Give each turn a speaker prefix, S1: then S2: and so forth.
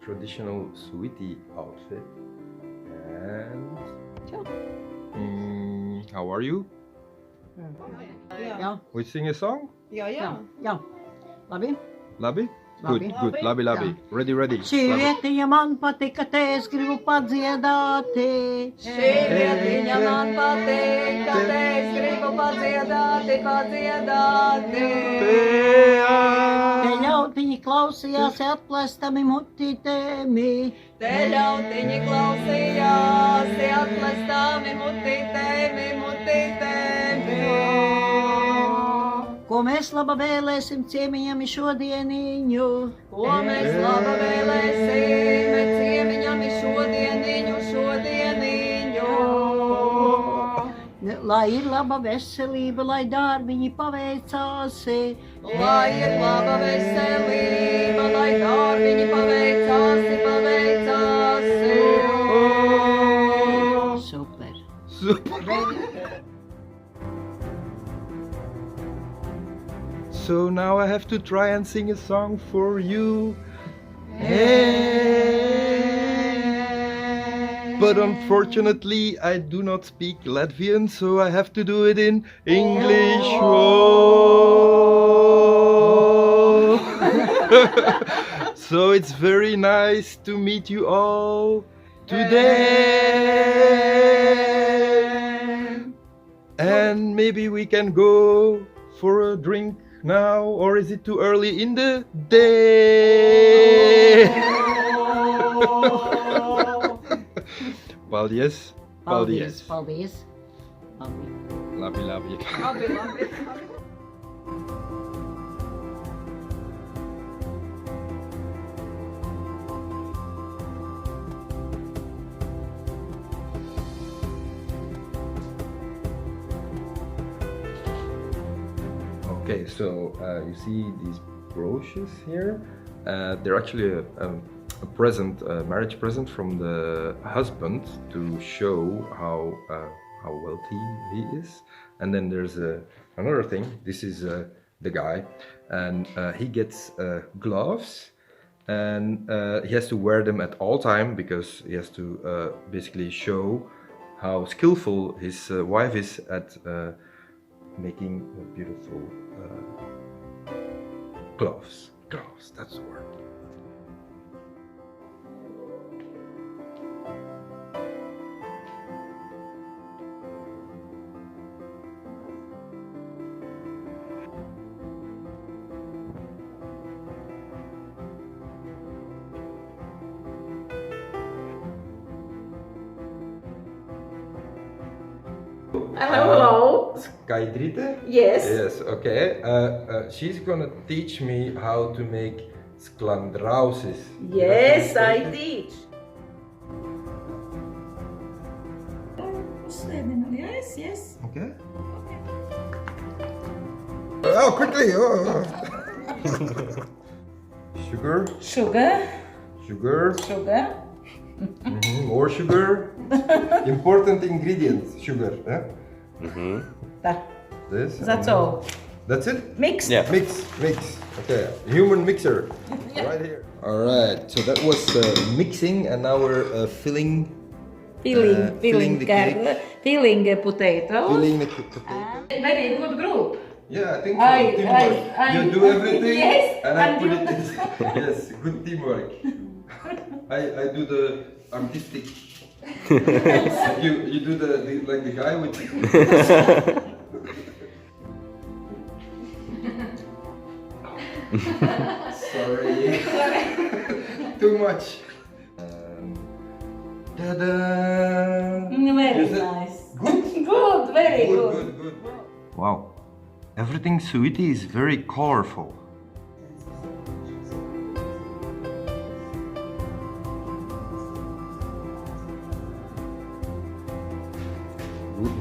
S1: traditional SUITI outfit. And how are you?
S2: Jā,
S1: We sing a song?
S2: jā. Labi.
S1: Labi?
S2: Labi.
S1: Good. Labi. Ready.
S2: Šī vietiņa man patika, te es gribu padziedāti.
S3: Šī vietiņa man patīk, kad es gribu padziedāti.
S2: Te ļautiņi klausījās atklāstami mutītēmi.
S3: Te ļautiņi klausījās, atklāstami mutītēmi.
S2: Ko mēs laba vēlēsim ciemiņam šodieniņu.
S3: Ko mēs laba vēlēsim ciemiņam šodieniņu.
S2: Lai ir laba veselība, lai dārbiņi paveicāsi.
S3: Lai ir laba veselība, lai dārbiņi paveicāsi.
S2: Super.
S1: So now I have to try and sing a song for you. But unfortunately I do not speak Latvian, so I have to do it in English. Oh. So it's very nice to meet you all today. And maybe we can go for a drink now, or is it too early in the day? Paldies. Labi. Okay, so you see these brooches here. They're actually a present, a marriage present from the husband to show how wealthy he is. And then there's another thing. This is the guy, and he gets gloves, and he has to wear them at all time because he has to basically show how skillful his wife is at making beautiful gloves. That's the word.
S3: Hello.
S1: Skaidrite?
S3: Yes.
S1: Yes, okay. She's gonna teach me how to make Sklandrausis.
S3: Yes, I teach. Yes.
S1: Okay. Oh, quickly! Oh. Sugar. More sugar. Important ingredients. Sugar. This.
S3: That's all.
S1: That's it?
S3: Mix.
S4: Yeah.
S1: Mix. Okay. Human mixer. Right here. All right. So that was mixing, and now we're filling.
S3: Filling
S1: the cake.
S3: Filling potato.
S1: Filling the potato.
S3: Very good group.
S1: Yeah, I think so. Teamwork. You do everything,
S3: yes,
S1: and I put it in. Yes, good teamwork. I do the artistic. you do the like the guy with. Sorry. Too much. Ta-da!
S3: Very
S1: Is it
S3: nice.
S1: Good?
S3: Good, very good.
S1: Good. Wow. Everything SUITI is very colorful. Good.